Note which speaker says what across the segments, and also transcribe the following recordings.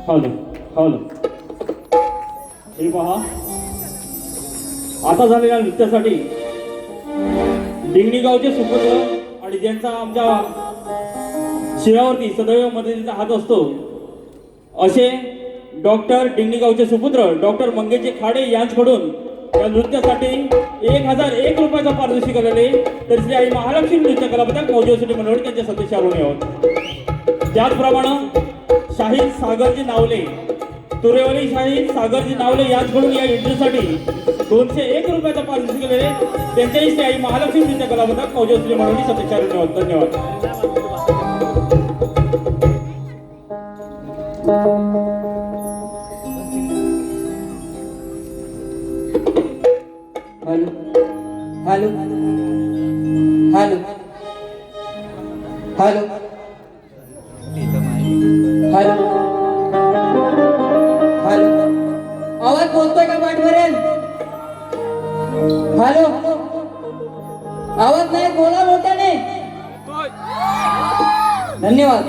Speaker 1: Hello hello हे पहा आता झालेल्या नृत्यासाठी डिंगणी गावचे सुपुत्र आणि ज्यांचा आमच्या शिरावरती सदैव मदतीचा हात असतो असे डॉक्टर डिंगणी गावचे सुपुत्र डॉक्टर मंगेशजी खाडे यांच्याकडून या नृत्यासाठी 1001 रुपयाचा पारितोषिक आलेले तर श्री आई महालक्ष्मी नृत्य कला पथक मौजेसाठी मनोहर यांच्या सदस्यावर आहोत। त्याचप्रमाणे शाहीर सागरजी नावले तुरेवाली शाहीर सागरजी नावले यांच्याकडून या इंटरव्ह्यूसाठी 201 रुपयाचा पारितोषिक आलेले त्यांच्याही श्री आई महालक्ष्मी नृत्य कला पथक मौजेसाठी मनोहर सदस्यावर आहोत। धन्यवाद।
Speaker 2: Hello hello hello hello hello आवाज पोहोचतोय का पाठपर्यंत? हेलो आवाज नाही, बोला मोठ्याने। धन्यवाद।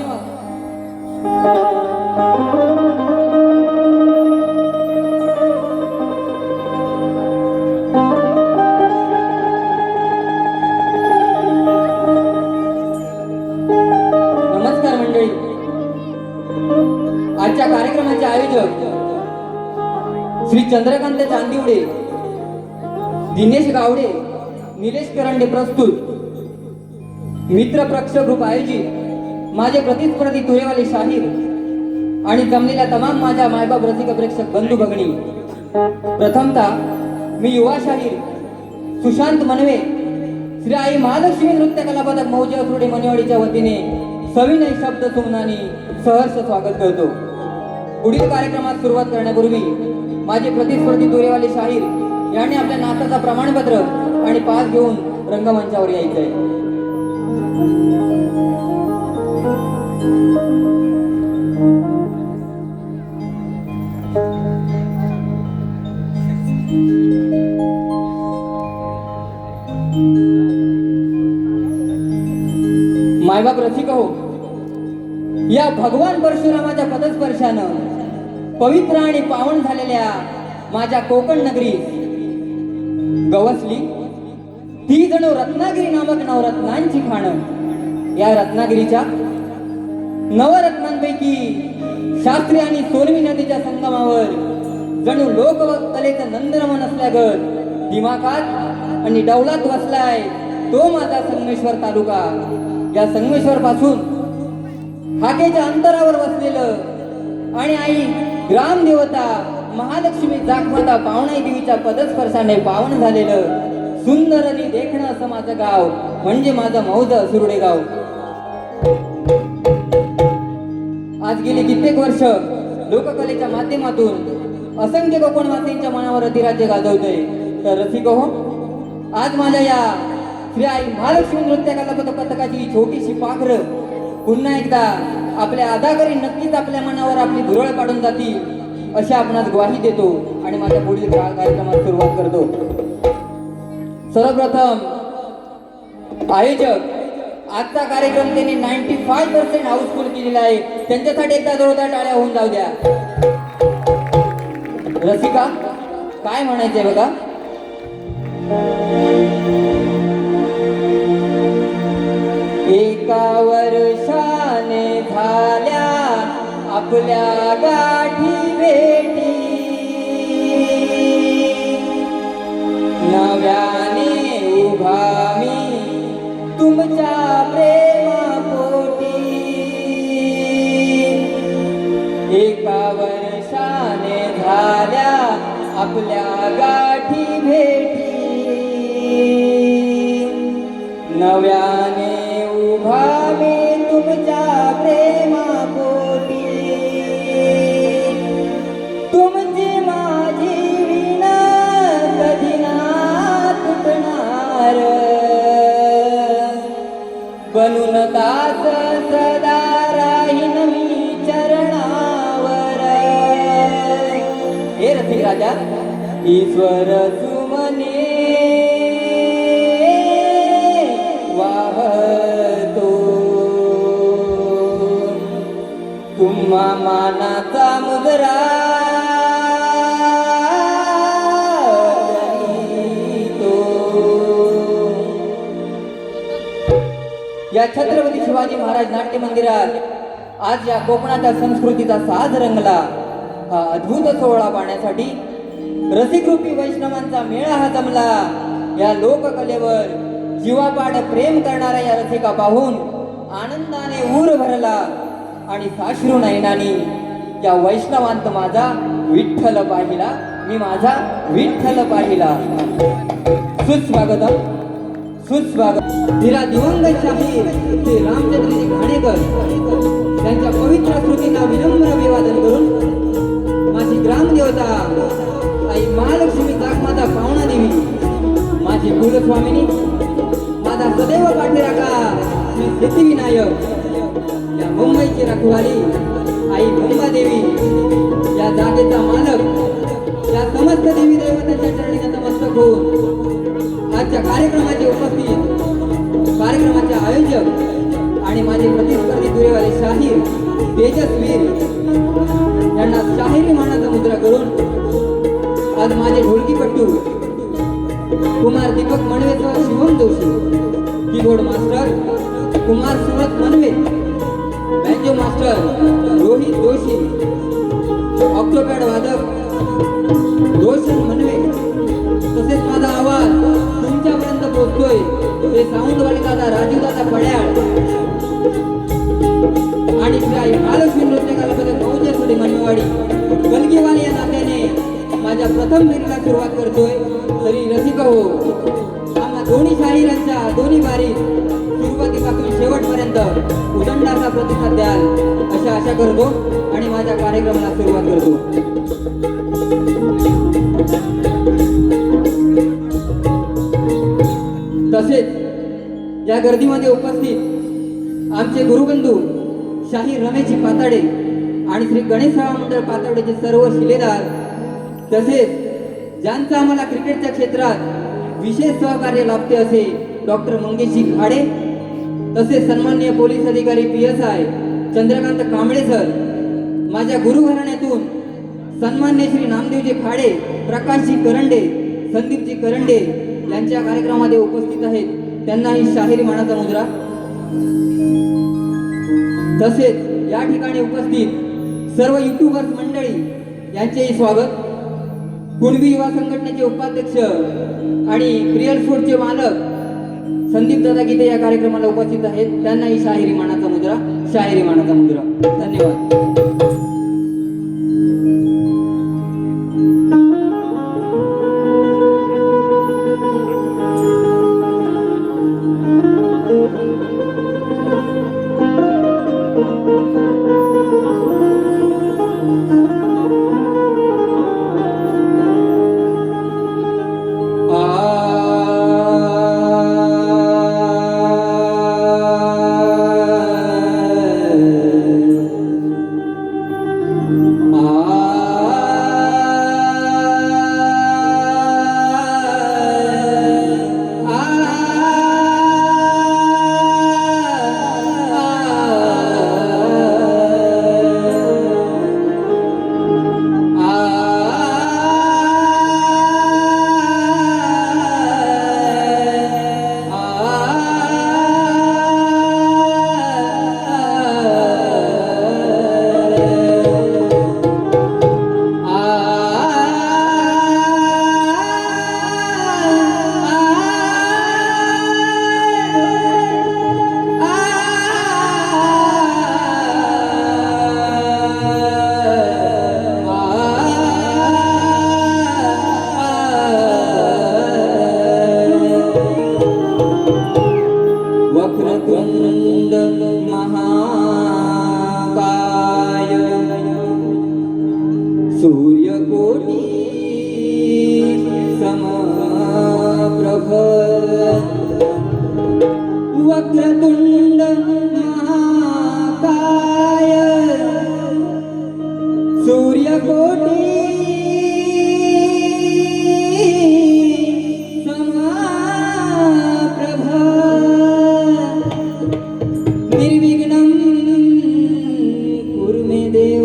Speaker 2: आजच्या कार्यक्रमाचे आयोजक श्री चंद्रकांत चांदिवडे, दिनेश गावडे, निलेश करंडे प्रस्तुत, मित्र प्रेक्षक ग्रुप आयोजित माझे प्रतिस्पर्धी तुरेवाले शाहीर आणि जमलेल्या तमाम माझ्या मायबाप रसिक प्रेक्षक बंधू भगिनी, प्रथमतः मी युवा शाहीर सुशांत मनवे श्री आई महालक्ष्मी नृत्य कला पथक मौजे असुर्डे मनेवाडीच्या वतीने सविनय शब्द सुमनानी सहर्ष स्वागत करतो। पुढील कार्यक्रमात सुरुवात करण्यापूर्वी माझे प्रतिस्पर्धी तुरेवाले शाहीर यांनी आपल्या नाताचा प्रमाणपत्र आणि पास घेऊन रंगमंचावर यायचे आहे। मायबाप रसिक हो, या भगवान परशुरामाच्या पदस्पर्शानं पवित्र आणि पावन झालेल्या माझ्या कोकण नगरी गवसली ती जणू रत्नागिरी नामक नवरत्नांची खाणं। या रत्नागिरीच्या नवरत्नांपैकी शास्त्री आणि सोनवी नदीच्या संगमावर जणू लोककलेचं नंदनवन असल्यागत दिमाखात आणि डौलात वसलाय तो माझा संगमेश्वर तालुका। या संगमेश्वर पासून हाकेच्या अंतरावर वसलेलं आणि आई ग्रामदेवता महालक्ष्मी जागमाता पावणाई देवीच्या पदस्पर्शाने पावन झालेलं सुंदर आणि देखणं असं माझं गाव म्हणजे माझं मौज असुर्डे गाव। आज गेली कित्येक वर्ष लोककलेच्या माध्यमातून असंख्य कोकणवासींच्या मनावर अधिराज्य गाजवतोय। तर रसिक हो, आज माझ्या या श्री आई महालक्ष्मी नृत्य कला पथकाची ही छोटीशी पाखरं पुन्हा एकदा आपल्या अदाकारी नक्कीच आपल्या मनावर आपली धुरळ पाडून जातील अशी आपणास ग्वाही देतो आणि माझ्या पुढील कार्यक्रमात सुरुवात करतो। सर्वप्रथम आयोजक आजचा कार्यक्रम त्यांनी 95% हाऊसफुल केलेला आहे, त्यांच्यासाठी एकदा जोरदार टाळ्या होऊन जाऊ द्या। रसिका काय म्हणायचंय बघा? एका वर्षाने झाल्या आपल्या गाठी भेटी, नव्याने उभा मी तुमच्या प्रेमापोटी। एका वर्षाने झाल्या आपल्या गाठी भेटी, नव्याने उभा मी तुमच्या प्रेमापोटी। तुमची माझी विना कधी ना तुटणार, बनून दास सदा राहीन मी चरणावर। हे रसिक राजा ईश्वर सुमने वाहतो, तुम्हा मानाचा मुद्रा या छत्रपती शिवाजी महाराज नाट्य मंदिरात आज या कोकणाच्या संस्कृतीचा साज रंगला. हा अद्भुत सोहळा पाहण्यासाठी रसिकरूपी वैष्णवांचा मेळा हा जमला. या लोककलेवर जीवापाड प्रेम करणाऱ्या या रसिका पाहून आनंदाने ऊर भरला आणि साश्रू नयनानी या वैष्णवांत माझा विठ्ठल पाहिला, मी माझा विठ्ठल पाहिला. सुस्वागतम सुस्वागत. धीरा दिवंगत शाहीर श्री रामचंद्रजी घाणेकर त्यांच्या पवित्र कृतींना विनम्र अभिवादन करून माझी ग्रामदेवता आई महालक्ष्मी जागमाता पावना देवी, माझी कुलस्वामिनी, माझा सदैव पाठीराखा श्री सिद्धिविनायक, या मुंबईची रखवाली आई मुंबादेवी, या जागेचा मालक, या समस्त देवी देवतांच्या चरणी नतमस्तक होऊन आजच्या कार्यक्रमाचे उपस्थित, कार्यक्रमाचे आयोजक आणि माझे प्रतिस्पर्धी दुरेवाले शाहीर तेजस्वीर यांना शाहिरी मानाचा मुद्रा करून आज माझे ढोलकीपट्टू कुमार दीपक मनवेसह Shivam Joshi, keyboard master Kumar Surat Manve, banjo master Rohit Joshi, octopad वादक रोशन मनवे, तसेच माझा आवाज तुमच्यापर्यंत पोहोचतोय ते साऊंडवाले दादा राजू दादा पड्याळ आणि श्री महालक्ष्मी नृत्य कलापद मौजेश्वरी मनवाडी गलगीवाली या नात्याने माझ्या प्रथम फेरीला सुरुवात करतोय. तरी रसिक हो, आम्हा दोन्ही शाहिरांच्या दोन्ही बारीत सुरुवातीपासून शेवटपर्यंत उदंडाचा प्रतिसाद द्याल अशा आशा करतो आणि माझ्या कार्यक्रमाला सुरुवात करतो. तसेच या गर्दीमध्ये उपस्थित आमचे गुरुबंधू शाहीर रमेशजी पाताडे आणि श्री गणेश सेवा मंडळ पाताडेचे सर्व शिलेदार, तसेच ज्यांचं आम्हाला क्रिकेटच्या क्षेत्रात विशेष सहकार्य लाभते असे डॉक्टर मंगेशजी खाडे, तसेच सन्माननीय पोलीस अधिकारी PSI चंद्रकांत कांबळे सर, माझ्या गुरुघराण्यातून सन्माननीय श्री नामदेवजी खाडे, प्रकाशजी करंडे, संदीपजी करंडे यांच्या कार्यक्रमामध्ये उपस्थित आहेत, त्यांनाही शाहिरी मानाचा मुद्रा. तसेच या ठिकाणी उपस्थित सर्व युट्यूबर्स मंडळी यांचेही स्वागत. कुणबी युवा संघटनेचे उपाध्यक्ष आणि प्रियल फूडचे मालक संदीप दादा गीते या कार्यक्रमाला उपस्थित आहेत, त्यांनाही शाहिरी मानाचा मुद्रा, शाहिरी मानाचा मुद्रा. धन्यवाद. सूर्यकोटी समप्रभ वक्रतुंड महाकाय सूर्यकोटी समप्रभ निर्विघ्नं कुरु मे देव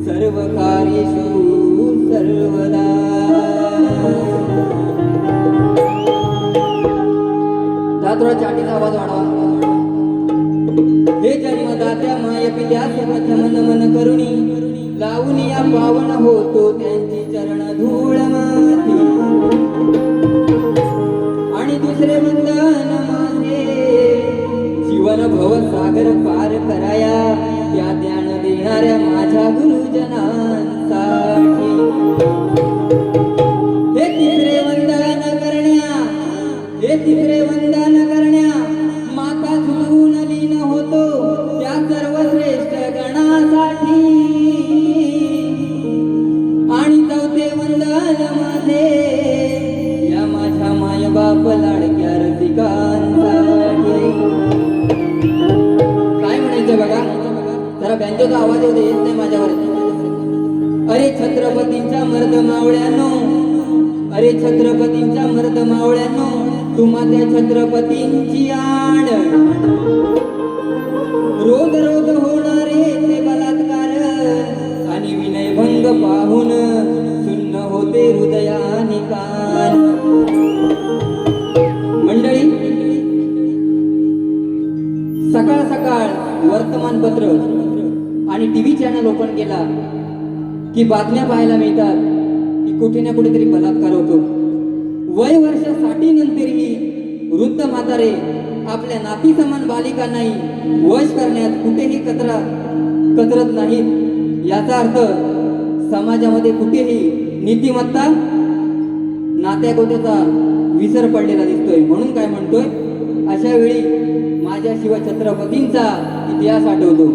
Speaker 2: सर्वकार्येषु सर्वदा. आवाज वाढवा. हे जन्मदात्या माय पित्यास मन मन करुणी लावून या पावन होतो त्यांची चरण धूळ माती. आणि दुसरे वंदन माझे जीवन भव सागर पार कराया त्या ज्ञान देणाऱ्या माझ्या गुरुजनांसाठी. हे तिसरे वंदन करण्या, हे तिसरे वंदन करण्या माता झुलून लीन होतो त्या सर्वश्रेष्ठ गणासाठी. आणि चौथे वंदन माझे या माझ्या मायबाप लाडक्या रसिकांसाठी. काय म्हणायचं बघा, जरा बँजोचा आवाज येऊ दे, येत नाही माझ्यावरती. अरे छत्रपतींच्या मर्द मावळ्यानो, अरे छत्रपतींच्या मर्द मावळ्यानो, तुम्हा त्या छत्रपतींची आण. रोज रोज होणारे ते बलात्कार आणि विनयभंग पाहून सुन्न होते हृदयानी कान. मंडळी, सकाळ सकाळ वर्तमानपत्र आणि टीव्ही चॅनल ओपन केला की बातम्या पाहायला मिळतात की कुठे ना कुठेतरी बलात्कार होतो. वय वर्ष 60 नंतरही वृद्ध म्हातारे आपल्या नाती समान बालिकांनाही वश करण्यात कुठेही कचरत नाहीत. याचा अर्थ समाजामध्ये कुठेही नीतिमत्ता नात्यागोत्याचा विसर पडलेला दिसतोय. म्हणून काय म्हणतोय, अशा वेळी माझ्या शिव छत्रपतींचा इतिहास आठवतो.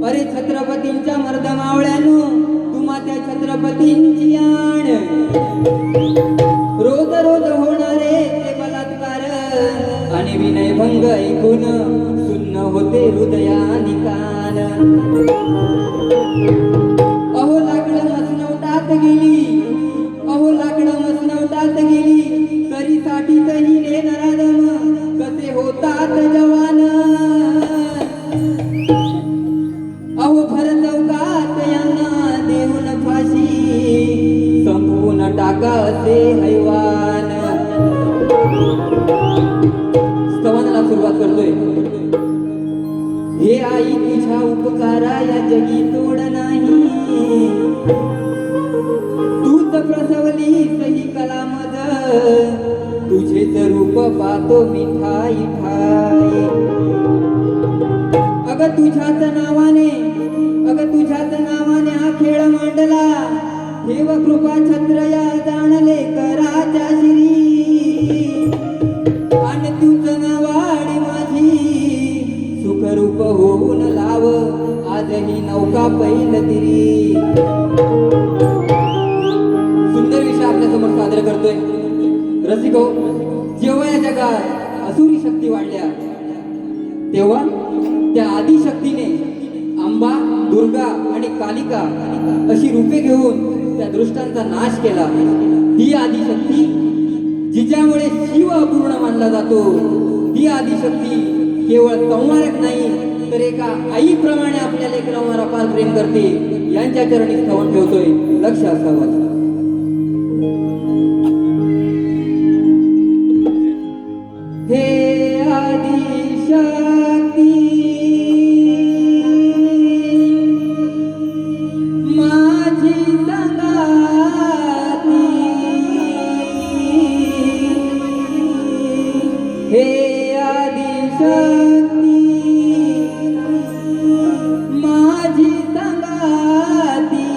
Speaker 2: अरे छत्रपतींच्या मर्द मावळ्यानो, तुम्हा त्या छत्रपतींची आण. रोज रोज होणारे ते बलात्कार आणि विनयभंग ऐकून सुन्न होते हृदयानी कान. अहो लाकडं मसनवटात गेली, अहो लाकडं मसनवटात गेली, तरी साठीतही रे नराधम कसे होतात जवान. अहो भर चौकात यांना देऊन फाशी संपवून टाका असे हैवान. स्तवनाला सुरुवात करतोय. हे आई तुझ्या उपकारा या जगी तोड नाही, तूच प्रसवलीस ही कलामज, तुझेच रूप पाहतो मी ठाई ठाई. अग तुझ्याच नावाने, अग तुझ्याच नावाने हा खेळ मांडला, ठेव कृपा छत्र या जाणले कराच्या शिरी. आणि तूच नावाडी माझी सुखरूप होऊन लाव आजही नौका पैल तिरी. सुंदर विषय आपल्या समोर सादर करतोय. रसिको, जेव्हा या जगात असुरी शक्ती वाढल्या तेव्हा त्या आदिशक्तीने अंबा, दुर्गा आणि कालिका अशी रूपे घेऊन त्या दृष्टांचा नाश केला. ही आदिशक्ती जिच्यामुळे शिव अपूर्ण मानला जातो, ती आदिशक्ती केवळ संहारक नाही तर एका आईप्रमाणे आपल्या लेकरांवर अपार प्रेम करते. यांच्या चरणी स्तवन ठेवतोय, लक्ष असावं. हे आदिशक्ती माझी संगाती, हे आदिशक्ती माझी संगाती,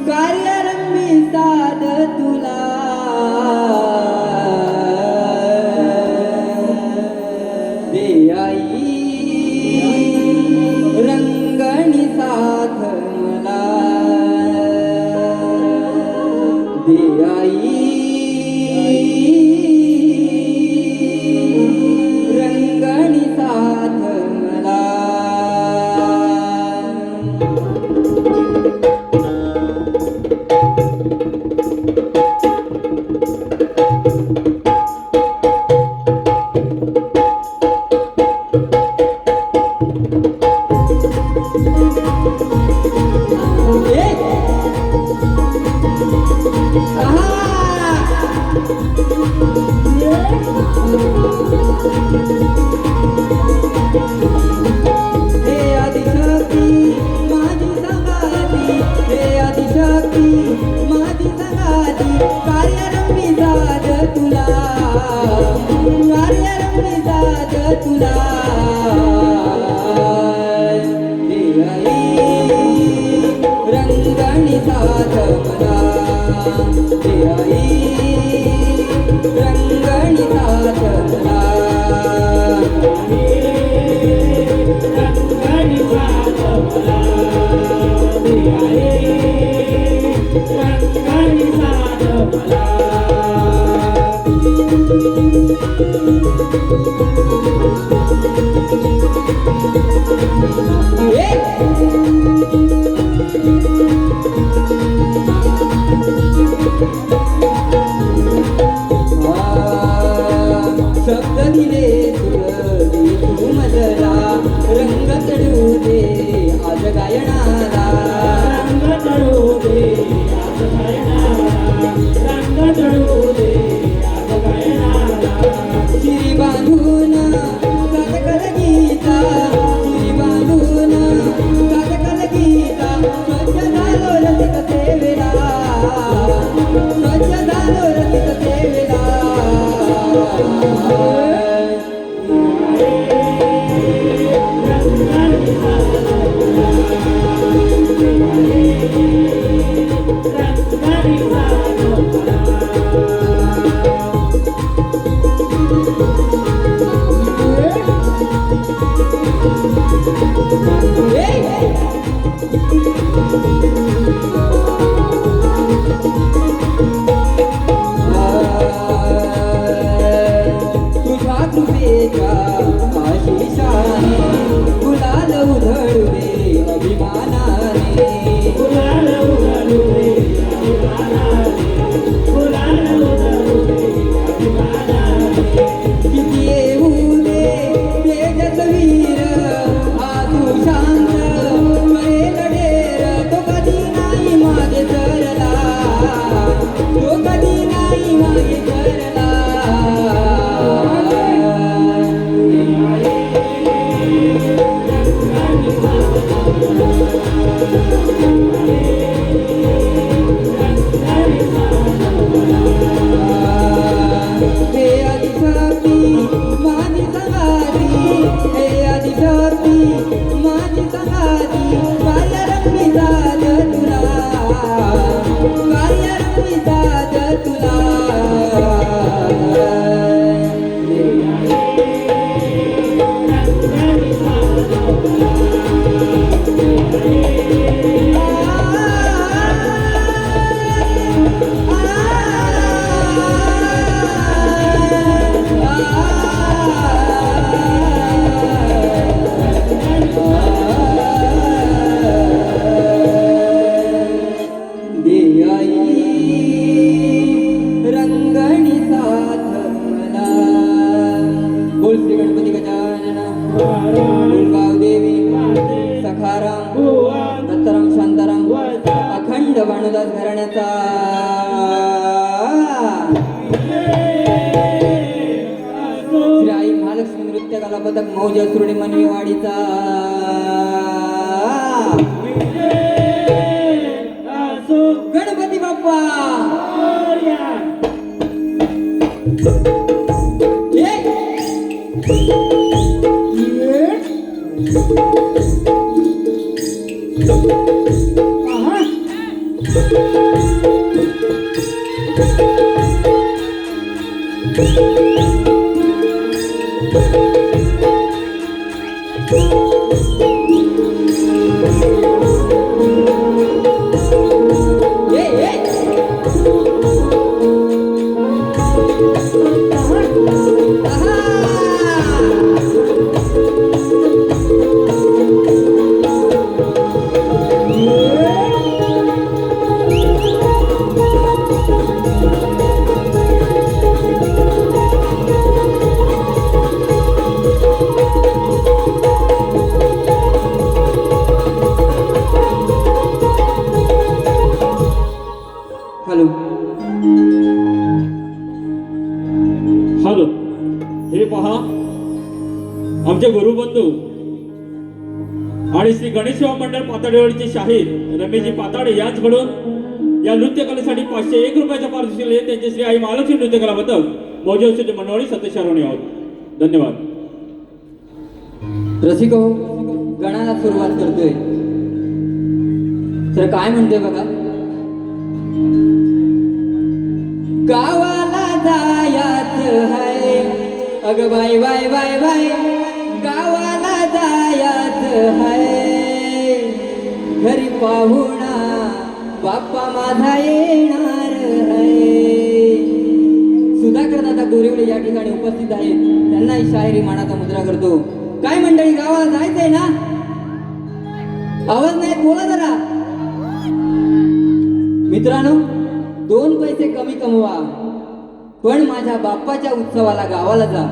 Speaker 2: कार्यारंभी साध तुला दे आई, रंगणी साथ मला दे आई, रंगणी साथ मला. आहा रंगणी साथ मला हे आई रंगणी साथ मला
Speaker 1: रंगणी साथ मला दे आई रंगणी साथ मला
Speaker 2: शब्द दिले तुझे तू मजला रंग चढू दे आज गायनाला
Speaker 1: रंग चढू दे आज गायनाला रंग चढू दे आज गायनाला
Speaker 2: शिरी बांधून कातकल गीता शिरी बांधून कातकल गीता स्वच्छ झालो रसिक सेवेला स्वच्छ झालो रसिक सेवेला तुझ्या कृपेच्या आशिषाने गुलाल उधळू दे अभिमानाने
Speaker 1: गुलाल उधळू दे अभिमानाने गुलाल उधळू दे अभिमानाने
Speaker 2: किती येऊ दे तेजस्वीर आजू शांत करेल डेर तो कधी नाही मागे सरला तो कधी नाही मागे सरला हे आदिशक्ती माझी संगाती हे आदिशक्ती माझी संगाती कार्य साध तुला कार्य साध तुला रंगणी साथ मला बोल श्री गणपती गजानन बोल गावदेवी सखाराम दत्ताराम शांताराम अखंड भानुदास घराण्याचा श्री आई महालक्ष्मी नृत्य कला पथक मौज सुरणी मनवीवाडीचा गणपती बाप्पा हॅलो
Speaker 1: हॅलो हे पहा आमचे गुरुबंधू आणि श्री गणेश सेवा मंडळ पाताडेवाडीचे शाहीर रमेशजी पाताडे याचकडून या नृत्य कलेसाठी 501 रुपयाच्या पारितोषिक त्यांचे श्री आई महालक्ष्मी नृत्य कला पथक मौजे मंडळी सतीश शारोणी आहोत. धन्यवाद.
Speaker 2: रसिको गणाला सुरुवात करतोय. तर काय म्हणते बघा, गावाला जायाच हाय, अग बाय बाय बाय बाय, गावाला जायाच हाय, घरी पाहुणा बाप्पा माझा येणार आहे. सुधाकर दादा गोरेवडे या ठिकाणी उपस्थित आहेत, त्यांना ही शायरी मानाचा मुद्रा करतो. काय मंडळी, गावाला जायचंय ना? आवाज नाही, बोला जरा. मित्रांनो, 2 पैसे कमी कमवा, पण माझ्या बाप्पाच्या उत्सवाला गावाला जा.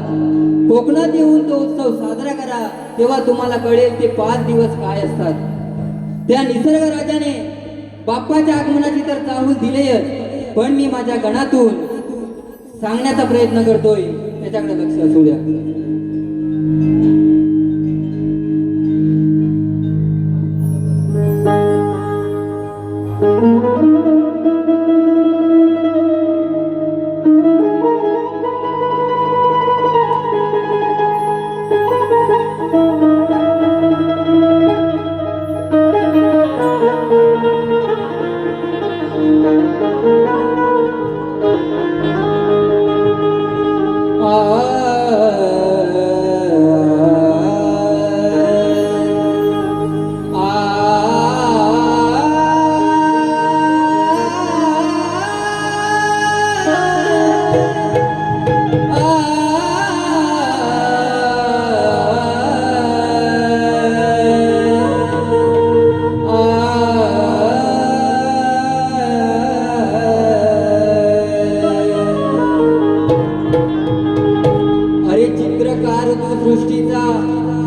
Speaker 2: कोकणात येऊन तो उत्सव साजरा करा, तेव्हा तुम्हाला कळेल ते 5 दिवस काय असतात. त्या निसर्ग राजाने बाप्पाच्या आगमनाची तर चाहूल दिलेय, पण मी माझ्या गणातून सांगण्याचा प्रयत्न करतोय, त्याच्याकडे लक्ष असू द्या.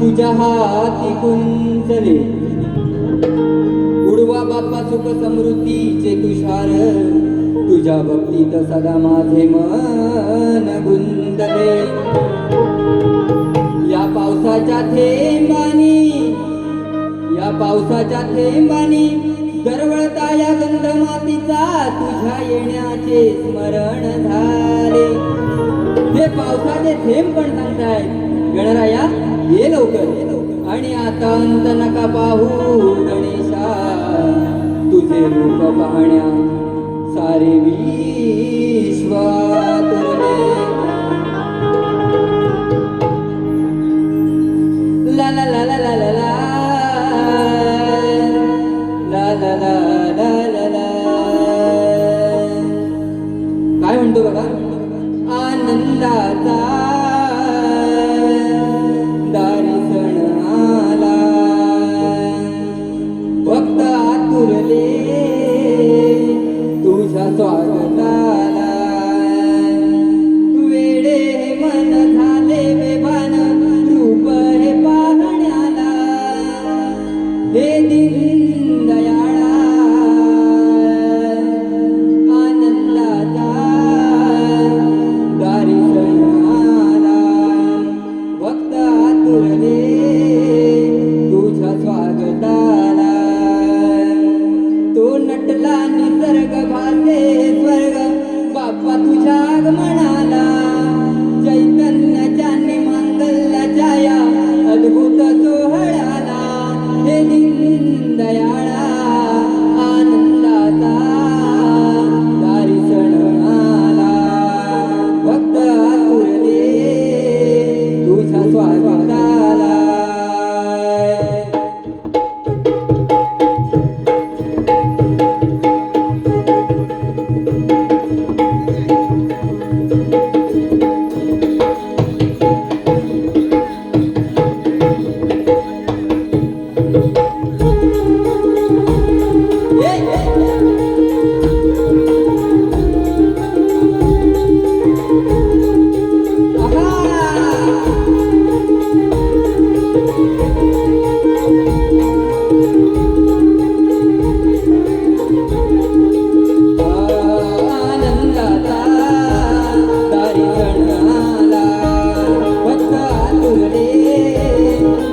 Speaker 2: तुझ्या हाती कुंचले, उडवा बाप्पा सुख समृद्धीचे तुषार, तुझ्या भक्तीत सदा माझे मन गुंतले. या पावसाच्या थेंबानी दरवळता या गंध मातीचा, तुझ्या येण्याचे स्मरण झाले. हे पावसाचे थेंब पण सांगतायत, गणराया ये लवकर, आणि आता अंत नका पाहू गणेशा, तुझे रूप पाहण्या सारे विश्वात उरले. ला ला ला ला ला ला ला ला ला ला ला ला. काय म्हणतो बघा, आनंदाचा दारी सण आला, भक्त आतुरले तुझ्या स्वागताला. वेडे मन झाले बेभान, रूप हे पाहण्याला, हे दीन दयाळा आनंदाचा दारी सण आला, भक्त आतुरले तुझ्या स्वागताला. तो नटला निसर्ग भासे स्वर्ग, बाप्पा तुझ्या आगमनाला, चैतन्याच्या मांगल्याच्या या अद्भुत सोहळ्याला, हे दीन दयाळा आनंदाचा दारी सण आला, भक्त आतुरले तुझ्या स्वागताला.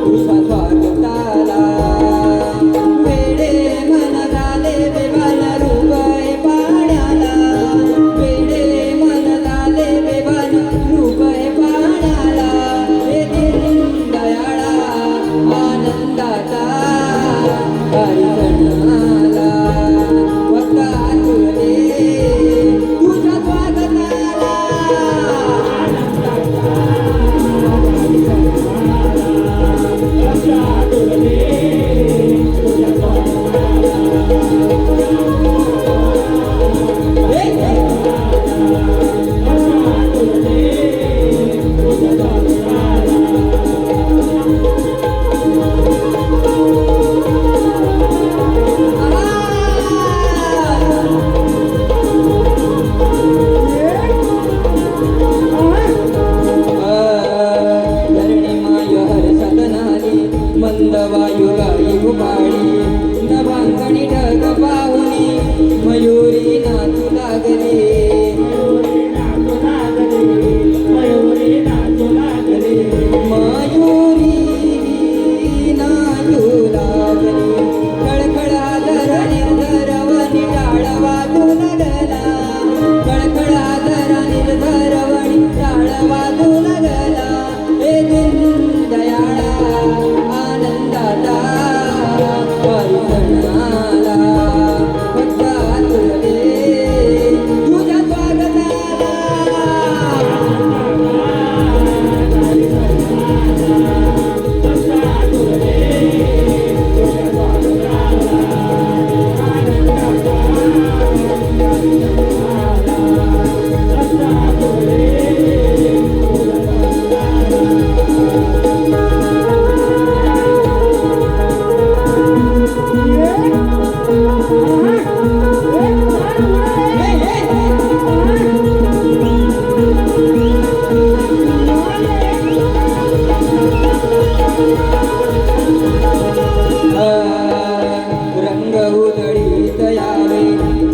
Speaker 2: तुझ्या स्वागताला, वेडे मन झाले बेभान, लागली मयुरी नाचू लागली खळखळा धरणी धरवणी टाळ वाजू लागला खळखळा धरणी धरवणी टाळ वाजू लागला हे दीनदयाळा आनंदाचा परिसणाला भक्ता तुझे तुझ्या स्वागताला रंग उधळीत यावे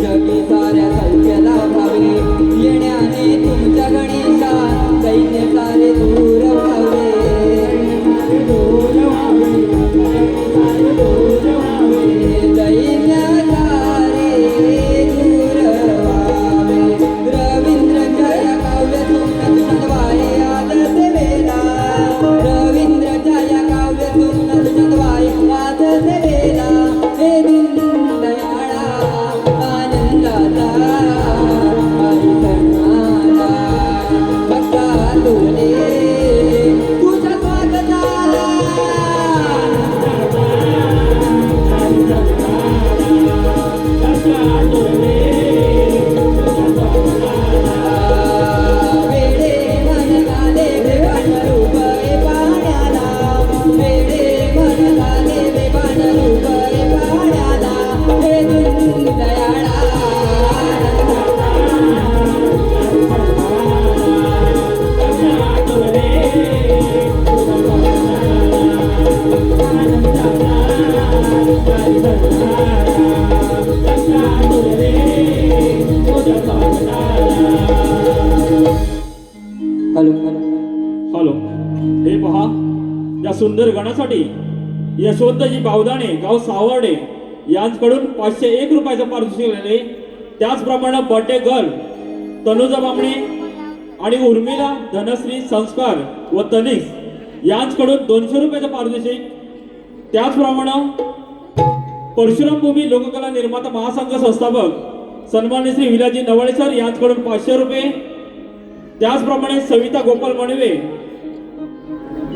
Speaker 2: जगी साऱ्या कल्प्याला भावे येण्याने तुमच्या गणेशा दैन्य सारे दूर व्हावे दैन्य सारे दूर व्हावे रवींद्र जय काव्य सुंदरवाय आद सेवेला रवींद्र जय काव्य सुंदरवाय आद सेवेला हे दीनदयाळा आनंदाचा परिसणाला भक्ता तुझे तुझ्या स्वागताला वेडे मन झाले वेवाण रूप पाण्याला वेडे मन झाले वेवाण रूप पाण्याला हे दीनदयाळा हॅलो
Speaker 1: हॅलो हे पहा या सुंदर गणासाठी यशवंतजी बावदाणे गाव सावर्डे यांच्याकडून 501 रुपयाचं पारितोषिक मिळाले. त्याचप्रमाणे बर्थडे गर्ल तनुजा बामणे आणि उर्मिला धनश्री संस्कार व तनिष यांच्याकडून 200 रुपयाचं पारितोषिक. त्याचप्रमाणे परशुराम भूमी लोककला निर्माता महासंघ संस्थापक सन्माननीय श्री विलाजी नवळे सर यांच्याकडून 500 रुपये. त्याचप्रमाणे सविता गोपाल मणवे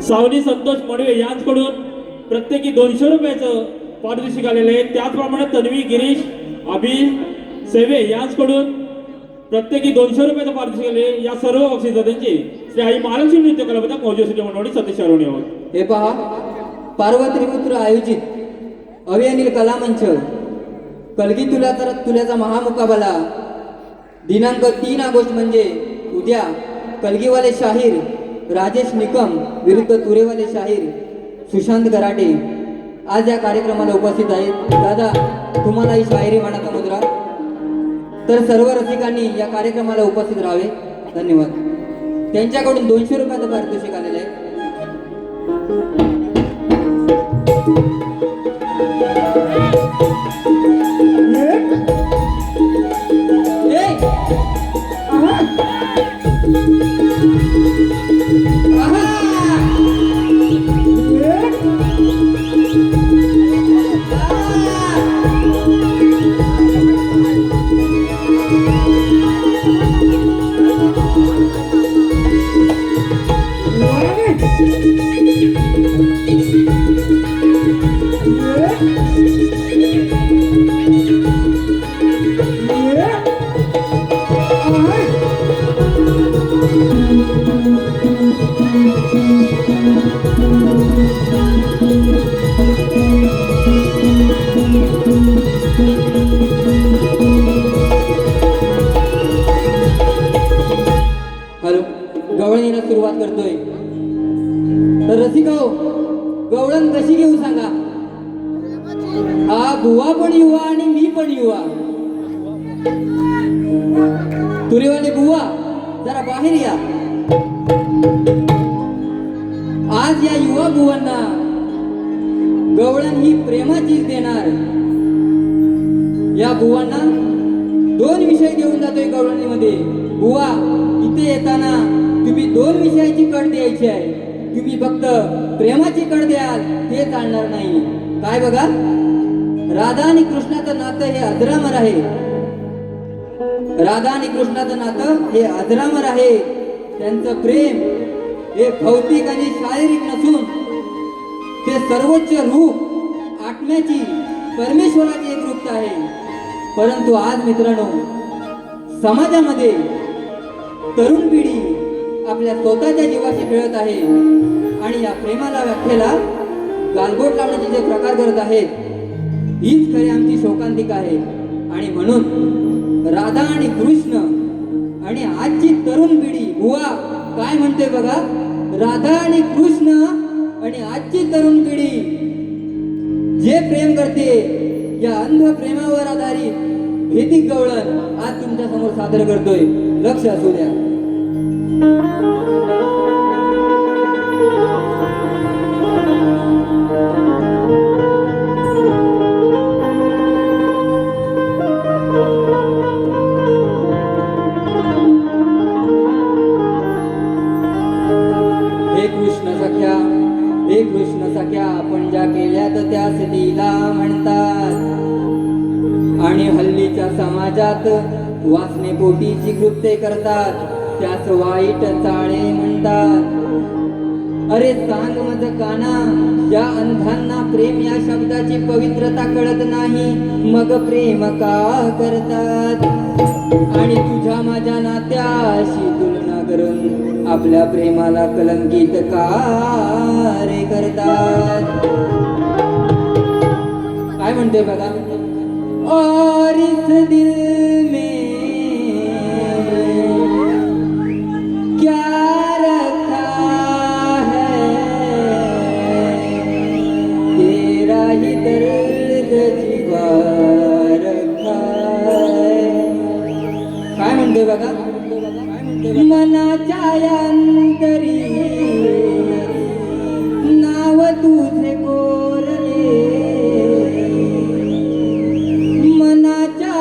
Speaker 1: सावनी संतोष मणवे यांच्याकडून प्रत्येकी 200 रुपयाचं पारितोषिक आलेलं आहे. त्याचप्रमाणे तन्वी गिरीश अभि सेवे यांच्याकडून प्रत्येकी 200 रुपयाचं पारितोषिक आले. या सर्व बक्षिसांची श्री आई महालक्ष्मी नृत्य कला पथक मौजश्री मंडळी सतीश अरुणी आहोत.
Speaker 2: हे पहा पार्वतीपुत्र आयोजित अभियानील कला मंच कलगी तुल्याचा महामुकाबला दिनांक 3 ऑगस्ट म्हणजे उद्या कलगीवाले शाहीर राजेश निकम विरुद्ध तुरेवाले शाहीर सुशांत कराटे आज या कार्यक्रमाला उपस्थित आहेत. दादा तुम्हाला ही शायरी म्हणाचा मुद्रा. तर सर्व रसिकांनी या कार्यक्रमाला उपस्थित राहावे. धन्यवाद. त्यांच्याकडून 200 रुपयाचं पारितोषिक आलेलं आहे. गवळणीला सुरुवात करतोय. तर रसिको गवळण कशी घेऊ सांगा. हा बुवा पण युवा आणि मी पण युवा. तुरीवाले बुवा जरा बाहेर या. आज या युवा बुवांना गवळण ही प्रेमाचीच देणार. या बुवांना 2 विषय देऊन जातोय गवळणीमध्ये. बुवा, इथे येताना तुम्ही 2 विषयाची कड द्यायची आहे. तुम्ही फक्त प्रेमाची कड द्याल ते चालणार नाही. काय बघा, राधा आणि कृष्णाचं नातं हे अजरामर आहे. राधा आणि कृष्णाचं नातं हे अजरामर आहे. त्यांचं प्रेम हे भौतिक आणि शारीरिक नसून ते सर्वोच्च रूप आत्म्याची, परमेश्वराची एक रूप आहे. परंतु आज मित्रांनो, समाजामध्ये तरुण पिढी आपल्या स्वतःच्या जीवाशी खेळत आहे आणि या प्रेमाला, व्याख्येला गालबोट लावण्याचे जे प्रकार करत आहेत, हीच खरी आमची शोकांतिका आहे. आणि म्हणून राधा आणि कृष्ण आणि आजची तरुण पिढी, बुवा काय म्हणते बघा, राधा आणि कृष्ण आणि आजची तरुण पिढी जे प्रेम करते, या अंध प्रेमावर आधारित भेदिक गवळण आज तुमच्या समोर सादर करतोय. लक्ष असू द्या. हे कृष्ण सख्या, आपण ज्या केल्यात त्यास लीला म्हणतात. आणि हल्लीच्या समाजात वासनेपोटीची कृत्ये करतात, त्यास वाईट चाळे म्हणतात. अरे सांग मज काना, ज्या अंधांना प्रेम या शब्दाची पवित्रता कळत नाही, मग प्रेम का करतात. आणि तुझ्या माझ्या नात्याशी तुलना करून आपल्या प्रेमाला कलंकित का रे करतात. काय म्हणते बघा, और इस दिल में क्या रखा है, तेरा ही दर्द छिपा रखा है. काय म्हणते बघा, मनाच्या अंतरी नाव तुझे कोरले, मनाच्या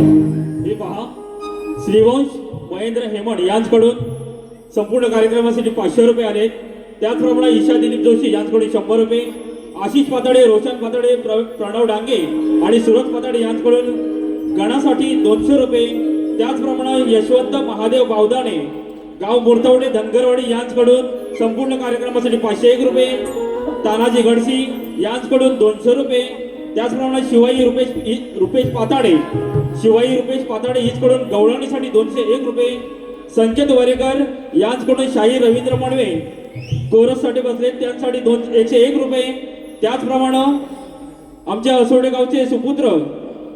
Speaker 1: हे पहा, श्रीवंश महेंद्र हेमड यांच्याकडून संपूर्ण कार्यक्रमासाठी 500 रुपये आले. त्याचप्रमाणे ईशा दिलीप जोशी यांच्याकडून 100 रुपये, आशिष पाताडे, रोशन पाताडे, प्रणव डांगे आणि सुरज पाताडे यांच्याकडून गणासाठी 200 रुपये. त्याचप्रमाणे यशवंत महादेव बावदाणे, गाव मुर्तवडे, धनगरवाडी यांच्याकडून संपूर्ण कार्यक्रमासाठी 501 रुपये. तानाजी गडसी यांच्याकडून 200 रुपये. त्याचप्रमाणे शिवाई रुपेश पाताडे हिचकडून गवळणीसाठी 201 रुपये. संकेत वरेकर यांच्याकडून शाही रवींद्र मडवे कोरससाठी बसले, त्यांसाठी 101 रुपये. त्याचप्रमाणे आमच्या असोडे गावचे सुपुत्र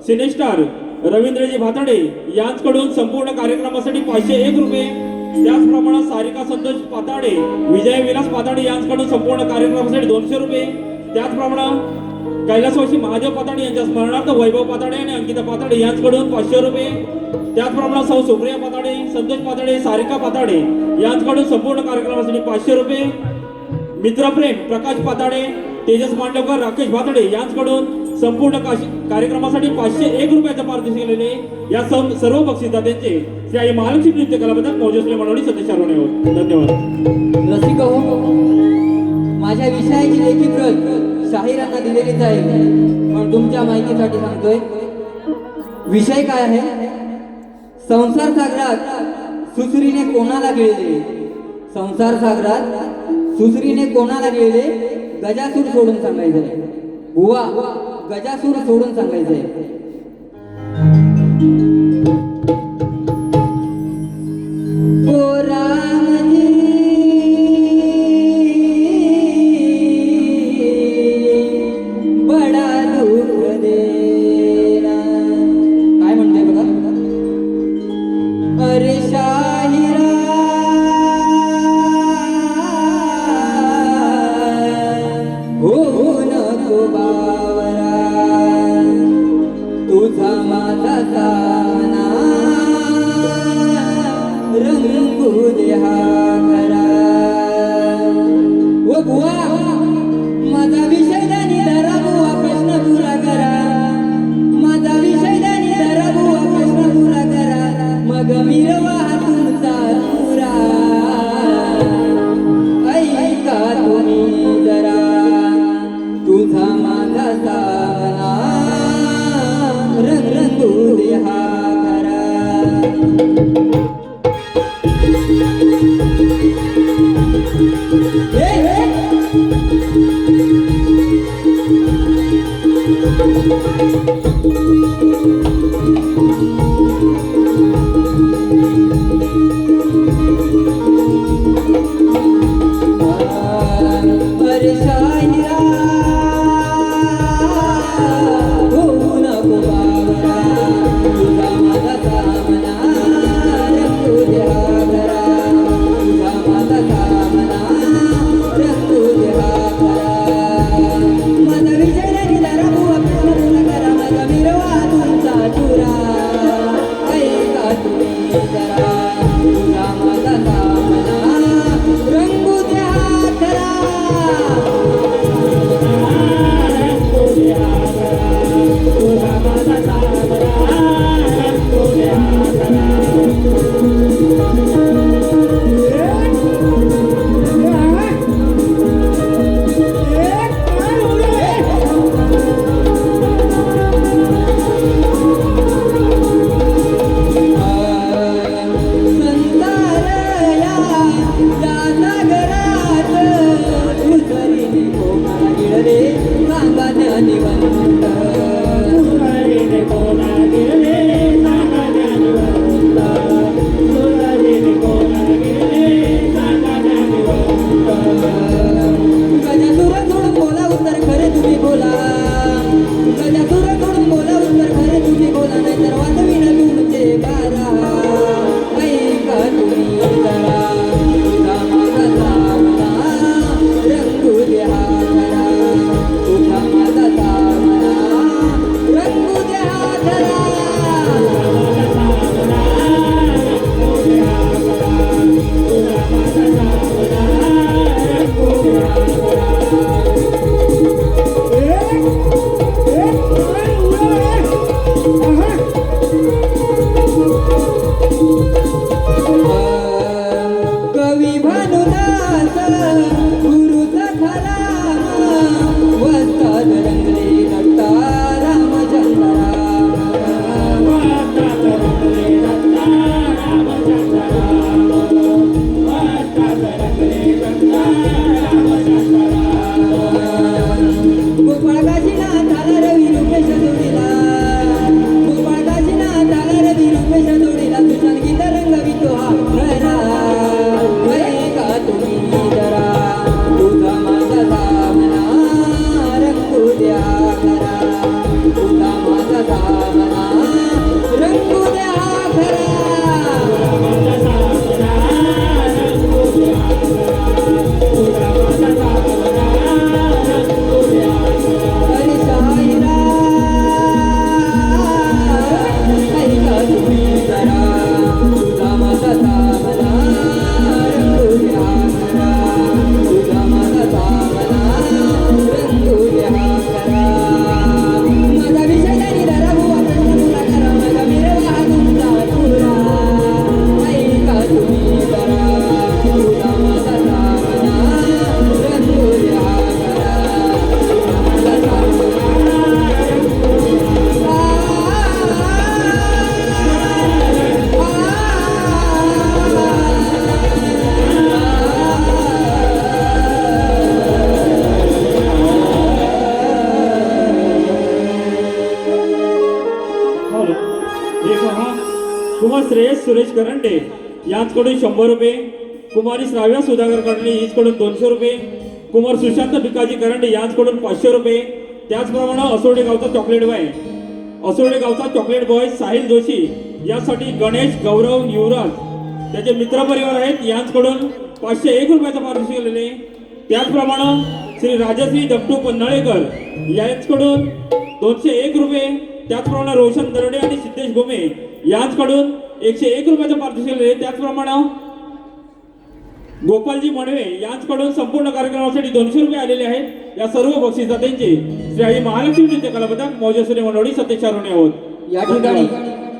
Speaker 1: सिनेस्टार रवींद्रजी भाताडे यांच्याकडून संपूर्ण कार्यक्रमासाठी 501 रुपये. त्याचप्रमाणे सारिका संतोष पाताडे, विजय विलास पाताडे यांच्याकडून संपूर्ण कार्यक्रमासाठी 200 रुपये. त्याचप्रमाणे कैलासवासी महादेव पाताडे यांच्या स्मरणार्थ वैभव पाताडे आणि अंकिता पाताडे यांच्याकडून 500 रुपये. त्याचप्रमाणे सौ सुप्रिया पाताडे, संतोष पाताडे, सारिका पाताडे यांच्याकडून संपूर्ण कार्यक्रमासाठी 500 रुपये. मित्रप्रेम प्रकाश पाताडे, तेजस मांडवकर, राकेश भाताडे यांच्याकडून संपूर्ण कार्यक्रमासाठी 501 रुपयाचा पारितोषिक केलेले. या सर्व बक्षिसदात्यांचे श्री आई महालक्ष्मी नृत्य कलाबद्दल मोजसले मंडळी सदस्य धन्यवाद.
Speaker 2: रसिक हो, माझ्या विषयाची लेखी प्रत शाहिरांना दिलेलीच आहे, पण तुमच्या माहितीसाठी सांगतोय. विषय काय आहे? संसार सागरात सुसरीने कोणाला गिळले, संसार सागरात सुसरीने कोणाला गिळले, गजासूर सोडून सांगायचंय. बुवा, गजासूर सोडून सांगायचंय. ओ रामजी बडा दुःख देना. काय म्हणते बघा. अरे शाहिरा हो नको बावरा, तुझा माझा सामना रंगू दे हा खरा. ओ बुवा, माझा विषय दानी धरा बुवा, प्रश्न पुरा करा. माझा विषय दानी धरा बुवा, प्रश्न पुरा करा. मग मिरवा तुमचा पुरा. ऐका तुम्ही जरा, तुझा माझा सामना रंगू दे हा खरा. अरे शाहिरा हो नको बावरा, तुझा माझा सामना वेश जोडीला तुझ्या गीत रंगवितो हा घरा ऐका तुम्ही जरा तुझा माझा सामना रंगू द्या खरा तुझा माझा सामना रंगू द्या खरा अरे शाहिरा ऐका तुम्ही जरा तुझा माझा सामना रंगू द्या खरा तुझा माझा सामना रंगू द्या खरा माझा विषय नाही रघुवा प्रश्न तुला करा माझा मिरवा हा तुमचा तुरा ऐका तुम्ही जरा तुझा माझा सामना रंगू द्या खरा तुझा माझा
Speaker 1: हॅलो हे पहा कुमार श्रेयस सुरेश करंडे यांचकडून 100 रुपये, कुमारी श्राव्या सुधाकर करंडे यांचकडून 200 रुपये, कुमार सुशांत भिकाजी करंडे यांचकडून 500 रुपये. त्याचप्रमाणे असोडे गावचा चॉकलेट बॉय साहिल जोशी यासाठी गणेश गौरव युवराज त्याचे मित्रपरिवार आहेत यांचकडून 501 रुपयाचा पारितोषिक आलेले. त्याचप्रमाणे श्री राजश्री दत्तू पन्हाळेकर यांचकडून 201 रुपये. त्याचप्रमाणे रोशन दरडे आणि सिद्धेश गोमे यांचकडून 101 रुपयाचा पारितोषिक आलेले. त्याचप्रमाणे गोपालजी मडवे यांचकडून संपूर्ण कार्यक्रमासाठी 200 रुपये आलेले आहेत. या सर्व बक्षिसात्यांचे श्री आई महालक्ष्मी नृत्य कला पथक मौजश्री मंडळी सतीश चारुणे आहोत.
Speaker 2: या ठिकाणी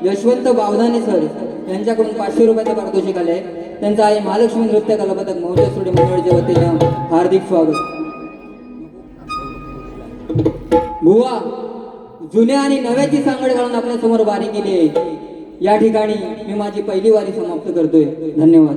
Speaker 2: यशवंत बावधाने सर यांच्याकडून 500 रुपयाचे पारितोषिक आले आहे. त्यांचं आहे महालक्ष्मी नृत्य कला पथक मौजश्री मंडळीच्या वतीनं हार्दिक स्वागत. बुवा जुन्या आणि नव्याची सांगड घालून आपल्या समोर वारी केली आहे. या ठिकाणी मी माझी पहिली वारी समाप्त करतोय. धन्यवाद.